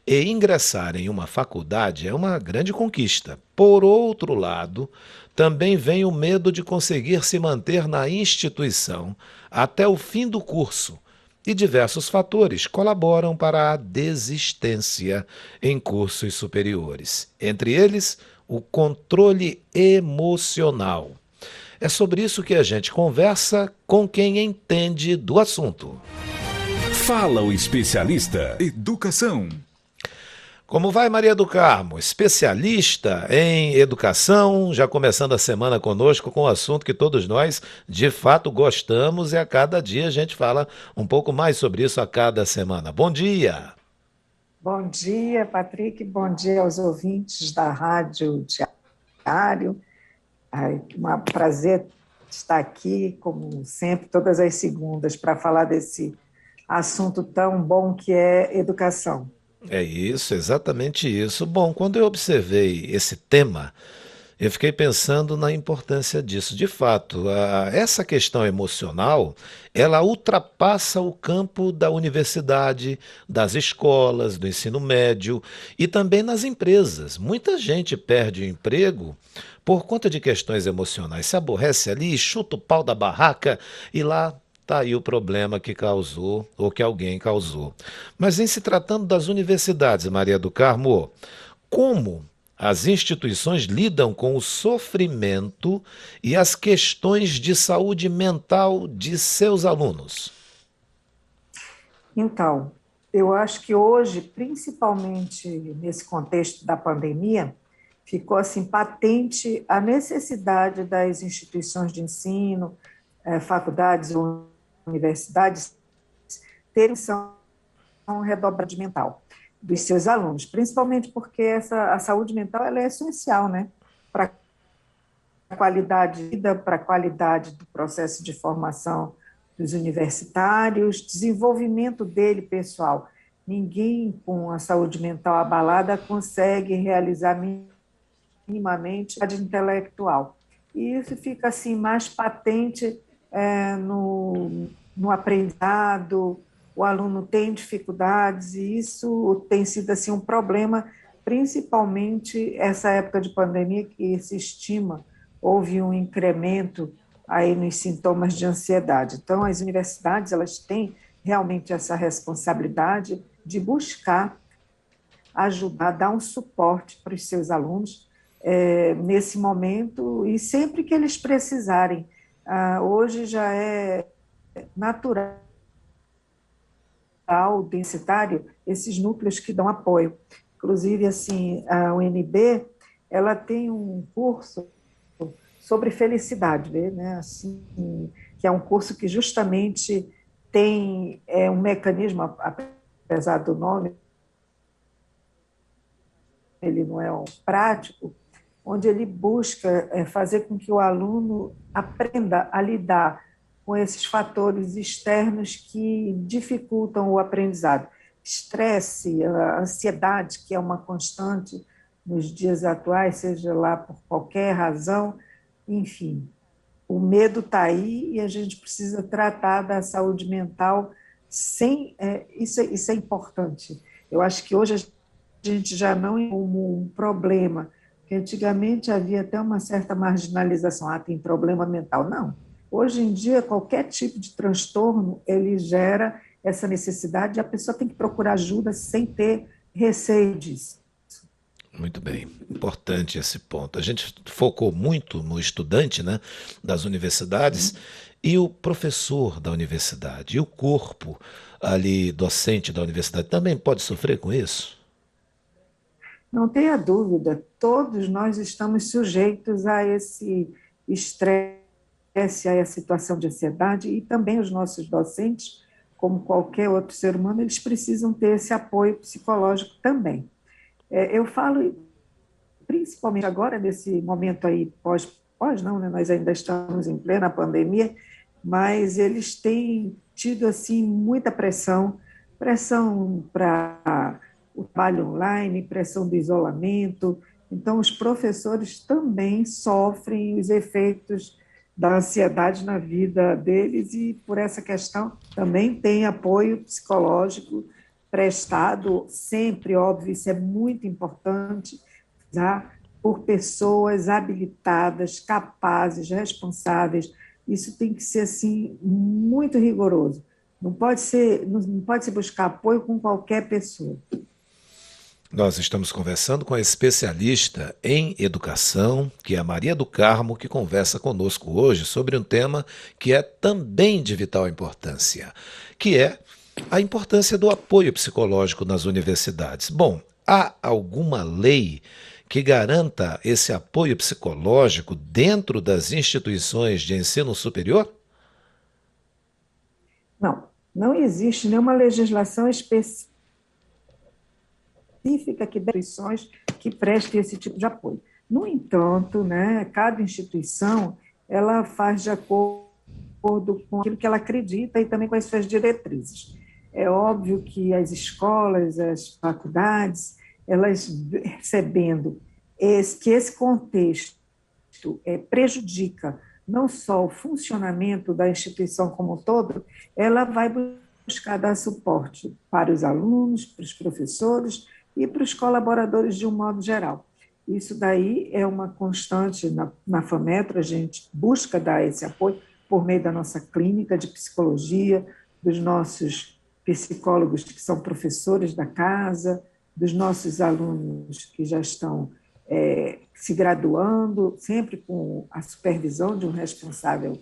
E ingressar em uma faculdade é uma grande conquista. Por outro lado, também vem o medo de conseguir se manter na instituição até o fim do curso. E diversos fatores colaboram para a desistência em cursos superiores. Entre eles, o controle emocional. É sobre isso que a gente conversa com quem entende do assunto. Fala o especialista. Educação. Como vai, Maria do Carmo? Especialista em educação, já começando a semana conosco com um assunto que todos nós de fato gostamos e a cada dia a gente fala um pouco mais sobre isso a cada semana. Bom dia! Bom dia, Patrick. Bom dia aos ouvintes da Rádio Diário. Um prazer estar aqui, como sempre, todas as segundas, para falar desse assunto tão bom que é educação. É isso, exatamente isso. Bom, quando eu observei esse tema, eu fiquei pensando na importância disso. De fato, essa questão emocional, ela ultrapassa o campo da universidade, das escolas, do ensino médio e também nas empresas. Muita gente perde o emprego por conta de questões emocionais. Se aborrece ali, chuta o pau da barraca e lá está aí o problema que causou ou que alguém causou. Mas em se tratando das universidades, Maria do Carmo, como as instituições lidam com o sofrimento e as questões de saúde mental de seus alunos? Então, eu acho que hoje, principalmente nesse contexto da pandemia, ficou assim patente a necessidade das instituições de ensino, faculdades ou universidades terem redobrada mental dos seus alunos, principalmente porque a saúde mental ela é essencial, né, para a qualidade de vida, para a qualidade do processo de formação dos universitários, desenvolvimento dele pessoal. Ninguém com a saúde mental abalada consegue realizar minimamente a de intelectual. E isso fica assim mais patente no aprendizado, o aluno tem dificuldades e isso tem sido assim um problema, principalmente essa época de pandemia que se estima houve um incremento aí nos sintomas de ansiedade. Então as universidades elas têm realmente essa responsabilidade de buscar ajudar, dar um suporte para os seus alunos nesse momento e sempre que eles precisarem. Hoje já é natural, densitário, esses núcleos que dão apoio. Inclusive, assim, a UNB, ela tem um curso sobre felicidade, né? Assim, que é um curso que justamente tem um mecanismo, apesar do nome, ele não é um prático, onde ele busca fazer com que o aluno aprenda a lidar com esses fatores externos que dificultam o aprendizado. Estresse, a ansiedade, que é uma constante nos dias atuais, seja lá por qualquer razão, enfim, o medo está aí e a gente precisa tratar da saúde mental sem. Isso é importante. Eu acho que hoje a gente já não é como um problema, porque antigamente havia até uma certa marginalização, tem problema mental. Não. Hoje em dia, qualquer tipo de transtorno, ele gera essa necessidade e a pessoa tem que procurar ajuda sem ter receio disso. Muito bem, importante esse ponto. A gente focou muito no estudante, né, das universidades e o professor da universidade, e o corpo ali docente da universidade também pode sofrer com isso? Não tenha dúvida, todos nós estamos sujeitos a esse estresse, a essa situação de ansiedade, e também os nossos docentes, como qualquer outro ser humano, eles precisam ter esse apoio psicológico também. Eu falo, principalmente agora, nesse momento aí, pós não, né? Nós ainda estamos em plena pandemia, mas eles têm tido assim muita pressão para o trabalho online, pressão do isolamento. Então, os professores também sofrem os efeitos da ansiedade na vida deles e, por essa questão, também tem apoio psicológico prestado sempre, óbvio, isso é muito importante, tá? Por pessoas habilitadas, capazes, responsáveis. Isso tem que ser assim muito rigoroso. Não pode se buscar apoio com qualquer pessoa. Nós estamos conversando com a especialista em educação, que é a Maria do Carmo, que conversa conosco hoje sobre um tema que é também de vital importância, que é a importância do apoio psicológico nas universidades. Bom, há alguma lei que garanta esse apoio psicológico dentro das instituições de ensino superior? Não, não existe nenhuma legislação específica que dê instituições que prestem esse tipo de apoio. No entanto, né, cada instituição ela faz de acordo com aquilo que ela acredita e também com as suas diretrizes. É óbvio que as escolas, as faculdades, elas recebendo que esse contexto prejudica não só o funcionamento da instituição como um todo, ela vai buscar dar suporte para os alunos, para os professores e para os colaboradores de um modo geral. Isso daí é uma constante na FAMETRO, a gente busca dar esse apoio por meio da nossa clínica de psicologia, dos nossos psicólogos que são professores da casa, dos nossos alunos que já estão se graduando, sempre com a supervisão de um responsável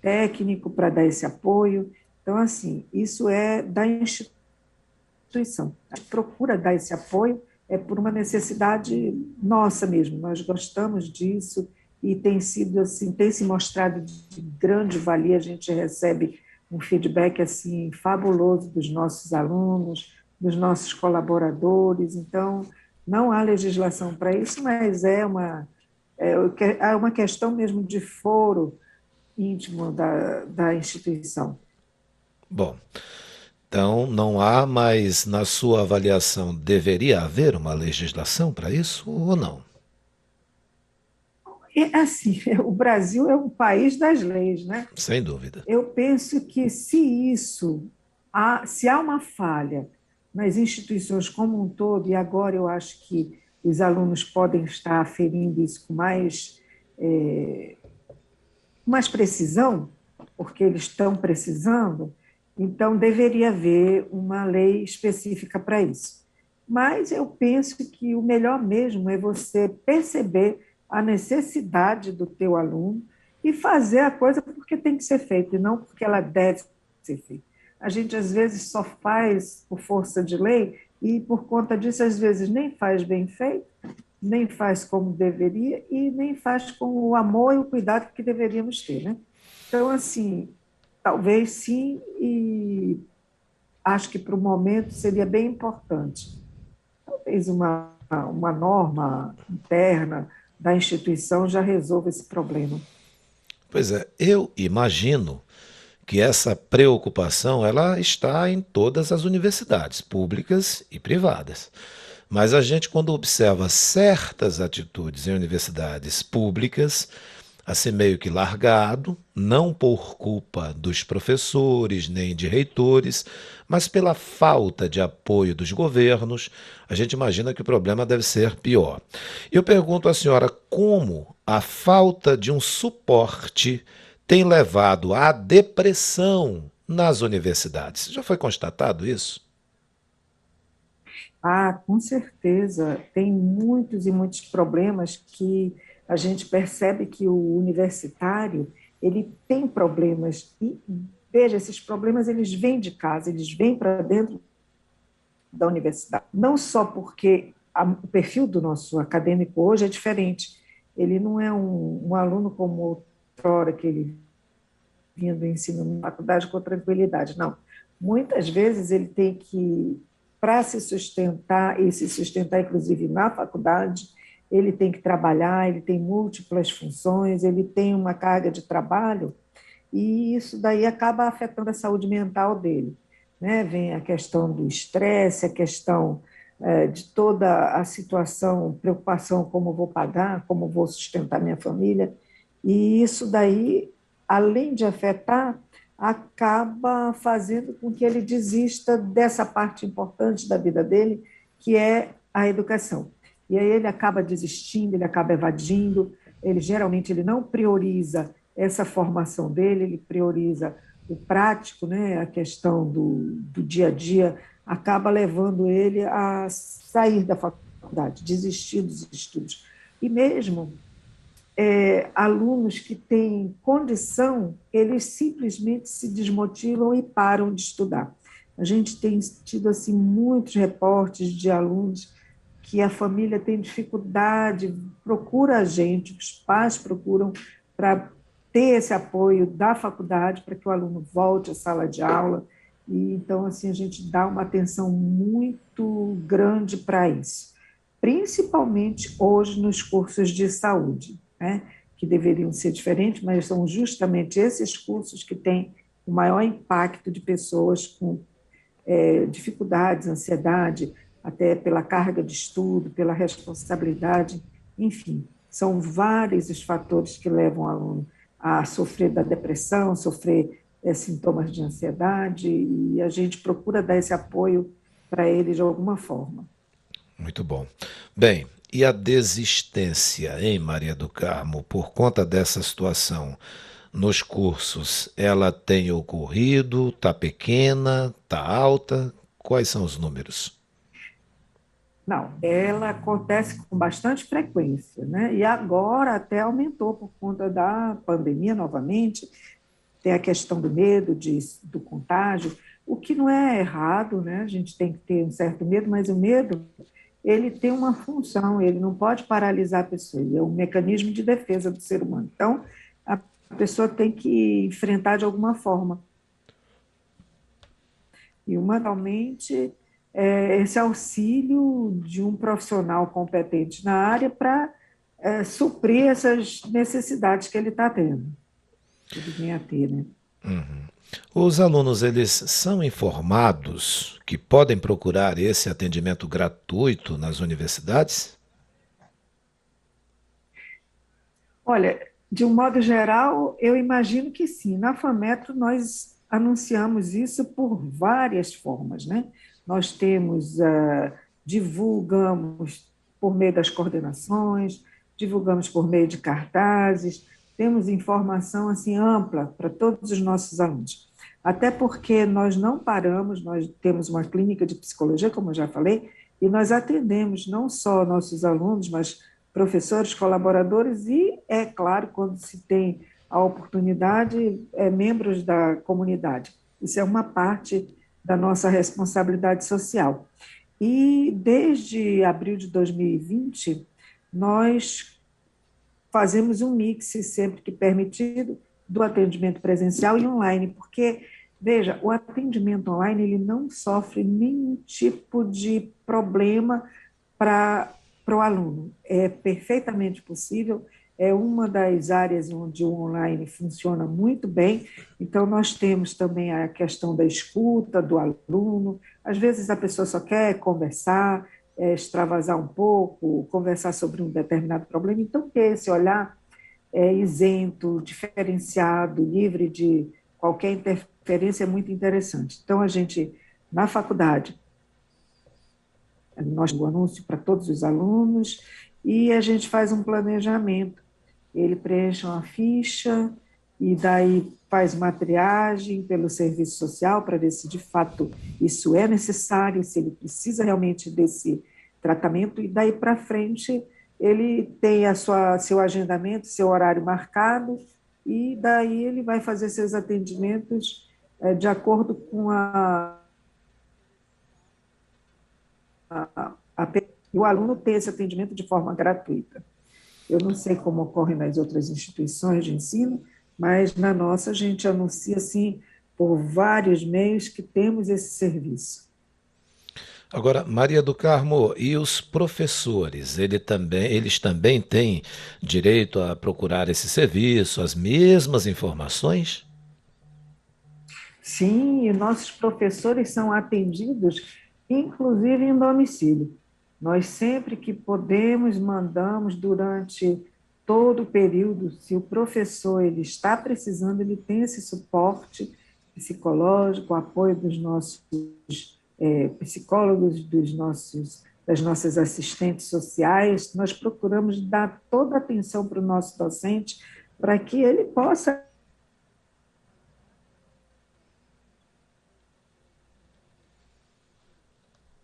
técnico para dar esse apoio. Então, assim, isso é da instituição. A gente procura dar esse apoio por uma necessidade nossa mesmo. Nós gostamos disso e tem sido assim, tem se mostrado de grande valia. A gente recebe um feedback assim fabuloso dos nossos alunos, dos nossos colaboradores. Então, não há legislação para isso, mas é uma questão mesmo de foro íntimo da instituição. Bom, então não há, mas na sua avaliação deveria haver uma legislação para isso ou não? É assim, o Brasil é um país das leis, né? Sem dúvida. Eu penso que se há uma falha nas instituições como um todo, e agora eu acho que os alunos podem estar aferindo isso com mais precisão, porque eles estão precisando, então deveria haver uma lei específica para isso. Mas eu penso que o melhor mesmo é você perceber a necessidade do teu aluno e fazer a coisa porque tem que ser feita e não porque ela deve ser feita. A gente, às vezes, só faz por força de lei e, por conta disso, às vezes, nem faz bem feito, nem faz como deveria e nem faz com o amor e o cuidado que deveríamos ter, né? Então, assim, talvez sim, e acho que para o momento seria bem importante. Talvez uma norma interna da instituição já resolva esse problema. Pois é, eu imagino que essa preocupação ela está em todas as universidades, públicas e privadas. Mas a gente, quando observa certas atitudes em universidades públicas, assim meio que largado, não por culpa dos professores nem de reitores, mas pela falta de apoio dos governos, a gente imagina que o problema deve ser pior. Eu pergunto à senhora como a falta de um suporte tem levado à depressão nas universidades. Já foi constatado isso? Ah, com certeza. Tem muitos e muitos problemas que a gente percebe que o universitário ele tem problemas e veja, esses problemas eles vêm de casa, eles vêm para dentro da universidade. Não só porque o perfil do nosso acadêmico hoje é diferente. Ele não é um aluno como outrora que ele vinha do ensino na faculdade com tranquilidade, não. Muitas vezes ele tem que para se sustentar, e se sustentar inclusive na faculdade, ele tem que trabalhar, ele tem múltiplas funções, ele tem uma carga de trabalho, e isso daí acaba afetando a saúde mental dele. Né? Vem a questão do estresse, a questão de toda a situação, preocupação, como vou pagar, como vou sustentar minha família, e isso daí, além de afetar, acaba fazendo com que ele desista dessa parte importante da vida dele, que é a educação. E aí ele acaba desistindo, ele acaba evadindo, ele geralmente ele não prioriza essa formação dele, ele prioriza o prático, né, a questão do dia a dia, acaba levando ele a sair da faculdade, desistir dos estudos. E mesmo alunos que têm condição, eles simplesmente se desmotivam e param de estudar. A gente tem tido assim muitos reportes de alunos que a família tem dificuldade, procura a gente, os pais procuram para ter esse apoio da faculdade para que o aluno volte à sala de aula. E então assim a gente dá uma atenção muito grande para isso, principalmente hoje nos cursos de saúde, né, que deveriam ser diferentes, mas são justamente esses cursos que têm o maior impacto de pessoas com dificuldades, ansiedade, até pela carga de estudo, pela responsabilidade, enfim, são vários os fatores que levam o aluno a sofrer da depressão, sofrer sintomas de ansiedade, e a gente procura dar esse apoio para ele de alguma forma. Muito bom. Bem, e a desistência, hein, Maria do Carmo, por conta dessa situação nos cursos, ela tem ocorrido? Está pequena? Está alta? Quais são os números? Não, ela acontece com bastante frequência, né? E agora até aumentou por conta da pandemia novamente. Tem a questão do medo do contágio, o que não é errado, né? A gente tem que ter um certo medo, mas o medo ele tem uma função, ele não pode paralisar a pessoa, ele é um mecanismo de defesa do ser humano. Então, a pessoa tem que enfrentar de alguma forma. E, humanamente, esse auxílio de um profissional competente na área para suprir essas necessidades que ele está tendo, que ele vem a ter, né? Os alunos, eles são informados que podem procurar esse atendimento gratuito nas universidades? Olha, de um modo geral, eu imagino que sim. Na FAMetro, nós anunciamos isso por várias formas, né? Nós temos, divulgamos por meio das coordenações, divulgamos por meio de cartazes, temos informação assim ampla para todos os nossos alunos. Até porque nós não paramos, nós temos uma clínica de psicologia, como eu já falei, e nós atendemos não só nossos alunos, mas professores, colaboradores e, é claro, quando se tem a oportunidade, membros da comunidade. Isso é uma parte da nossa responsabilidade social. E desde abril de 2020, nós fazemos um mix, sempre que permitido, do atendimento presencial e online, porque, veja, o atendimento online ele não sofre nenhum tipo de problema para o aluno. É perfeitamente possível, é uma das áreas onde o online funciona muito bem. Então, nós temos também a questão da escuta do aluno. Às vezes, a pessoa só quer conversar, extravasar um pouco, conversar sobre um determinado problema. Então, ter esse olhar isento, diferenciado, livre de qualquer interferência é muito interessante. Então, a gente, na faculdade, nós o anúncio para todos os alunos e a gente faz um planejamento. Ele preenche uma ficha e daí faz uma triagem pelo serviço social para ver se de fato isso é necessário, se ele precisa realmente desse tratamento e daí para frente ele tem seu agendamento, seu horário marcado e daí ele vai fazer seus atendimentos de acordo com o aluno ter esse atendimento de forma gratuita. Eu não sei como ocorre nas outras instituições de ensino, mas na nossa a gente anuncia assim por vários meios que temos esse serviço. Agora, Maria do Carmo, e os professores, eles também têm direito a procurar esse serviço, as mesmas informações? Sim, e nossos professores são atendidos, inclusive em domicílio. Nós sempre que podemos, mandamos durante todo o período, se o professor ele está precisando, ele tem esse suporte, psicológico, o apoio dos nossos psicólogos, das nossas assistentes sociais. Nós procuramos dar toda a atenção para o nosso docente para que ele possa,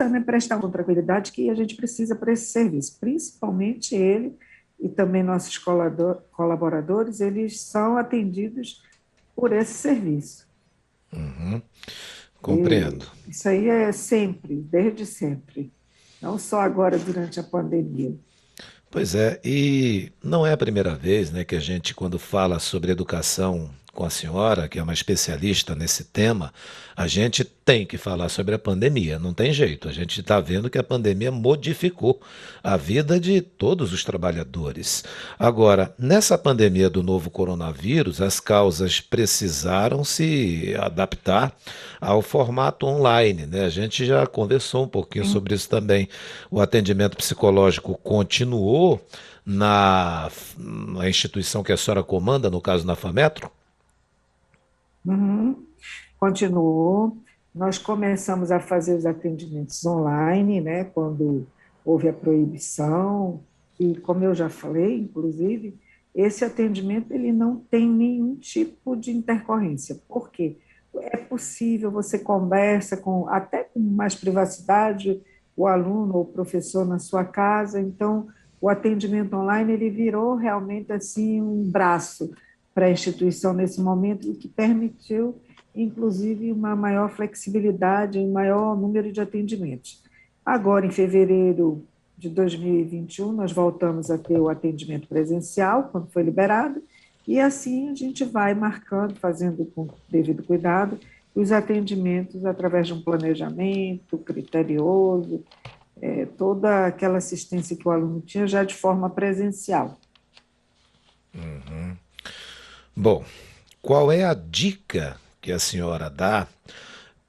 né, prestar uma tranquilidade que a gente precisa para esse serviço, principalmente ele e também nossos colaboradores, eles são atendidos por esse serviço. Uhum, E compreendo. isso aí é sempre, desde sempre, não só agora durante a pandemia. Pois é, e não é a primeira vez, né, que a gente, quando fala sobre educação com a senhora, que é uma especialista nesse tema, a gente tem que falar sobre a pandemia, não tem jeito. A gente está vendo que a pandemia modificou a vida de todos os trabalhadores. Agora, nessa pandemia do novo coronavírus, as causas precisaram se adaptar ao formato online, né? A gente já conversou um pouquinho Sim. sobre isso também. O atendimento psicológico continuou na instituição que a senhora comanda, no caso na FAMetro? Uhum. Continuou. Nós começamos a fazer os atendimentos online, né, quando houve a proibição, e como eu já falei, inclusive, esse atendimento ele não tem nenhum tipo de intercorrência. Por quê? É possível, você conversa com até com mais privacidade, o aluno ou o professor na sua casa, então o atendimento online ele virou realmente assim um braço para a instituição nesse momento, o que permitiu inclusive uma maior flexibilidade e um maior número de atendimentos. Agora, em fevereiro de 2021, nós voltamos a ter o atendimento presencial, quando foi liberado, e assim a gente vai marcando, fazendo com devido cuidado, os atendimentos através de um planejamento criterioso, toda aquela assistência que o aluno tinha já de forma presencial. Bom, qual é a dica que a senhora dá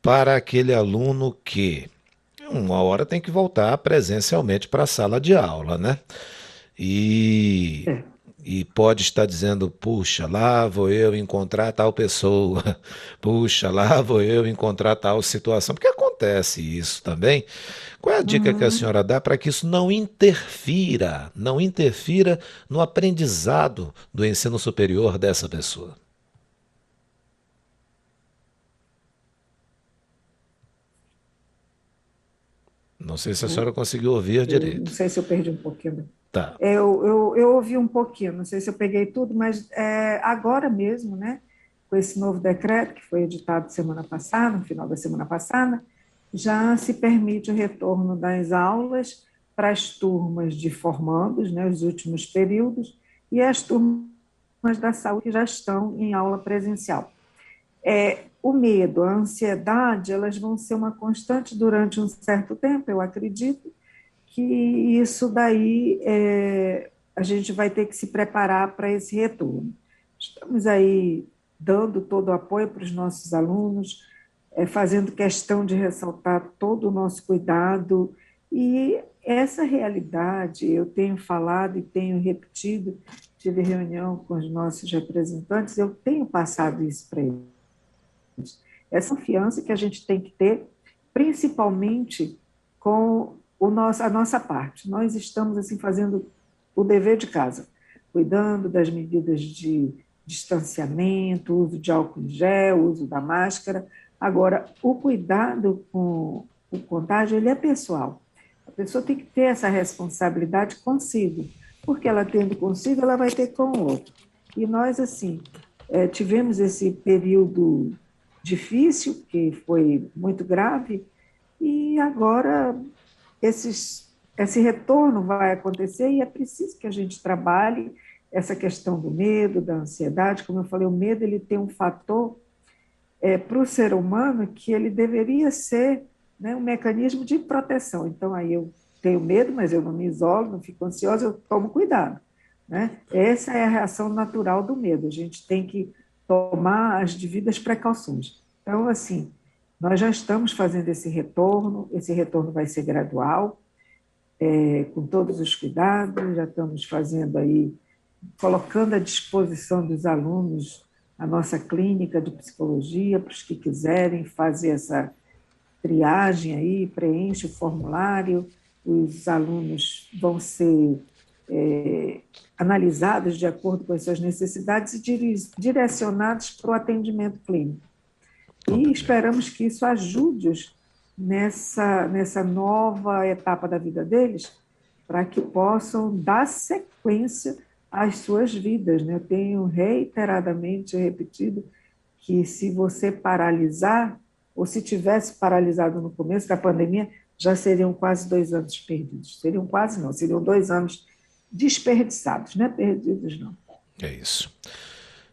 para aquele aluno que uma hora tem que voltar presencialmente para a sala de aula, né? E, É. e pode estar dizendo, puxa, lá vou eu encontrar tal pessoa, puxa, lá vou eu encontrar tal situação, porque acontece isso também. Qual é a dica que a Uhum. senhora dá para que isso não interfira no aprendizado do ensino superior dessa pessoa? Não sei se a senhora conseguiu ouvir Eu não direito. sei se eu perdi um pouquinho. Tá. Eu ouvi um pouquinho, não sei se eu peguei tudo, mas agora mesmo, né, com esse novo decreto que foi editado semana passada, no final da semana passada, já se permite o retorno das aulas para as turmas de formandos, né, os últimos períodos, e as turmas da saúde que já estão em aula presencial. O medo, a ansiedade, elas vão ser uma constante durante um certo tempo, eu acredito, que isso daí a gente vai ter que se preparar para esse retorno. Estamos aí dando todo o apoio para os nossos alunos, fazendo questão de ressaltar todo o nosso cuidado, e essa realidade eu tenho falado e tenho repetido, tive reunião com os nossos representantes, eu tenho passado isso para eles. Essa confiança que a gente tem que ter, principalmente com a nossa parte. Nós estamos assim fazendo o dever de casa, cuidando das medidas de distanciamento, uso de álcool em gel, uso da máscara. Agora, o cuidado com o contágio, ele é pessoal. A pessoa tem que ter essa responsabilidade consigo, porque ela tendo consigo, ela vai ter com o outro. E nós, assim, tivemos esse período difícil, que foi muito grave, e agora esse retorno vai acontecer e é preciso que a gente trabalhe essa questão do medo, da ansiedade. Como eu falei, o medo ele tem um fator para o ser humano que ele deveria ser, né, um mecanismo de proteção. Então, aí eu tenho medo, mas eu não me isolo, não fico ansiosa, eu tomo cuidado. Né? Essa é a reação natural do medo. A gente tem que tomar as devidas precauções. Então, assim, nós já estamos fazendo esse retorno vai ser gradual, com todos os cuidados, já estamos fazendo aí, colocando à disposição dos alunos a nossa clínica de psicologia, para os que quiserem fazer essa triagem aí, preenche o formulário, os alunos vão ser analisados de acordo com as suas necessidades e direcionados para o atendimento clínico. E esperamos que isso ajude-os nessa nova etapa da vida deles, para que possam dar sequência às suas vidas, né? Eu tenho reiteradamente repetido que se você paralisar, ou se tivesse paralisado no começo da pandemia, já seriam quase 2 anos perdidos. Seriam quase não, seriam 2 anos desperdiçados, não é perdidos não. É isso.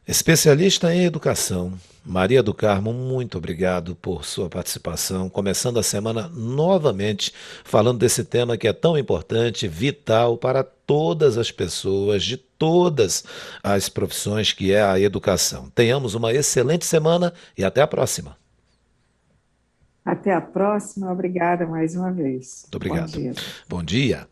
Especialista em educação, Maria do Carmo, muito obrigado por sua participação. Começando a semana novamente falando desse tema que é tão importante, vital para todas as pessoas, de todas as profissões, que é a educação. Tenhamos uma excelente semana e até a próxima. Até a próxima, obrigada mais uma vez. Muito Bom obrigado. dia. Bom dia.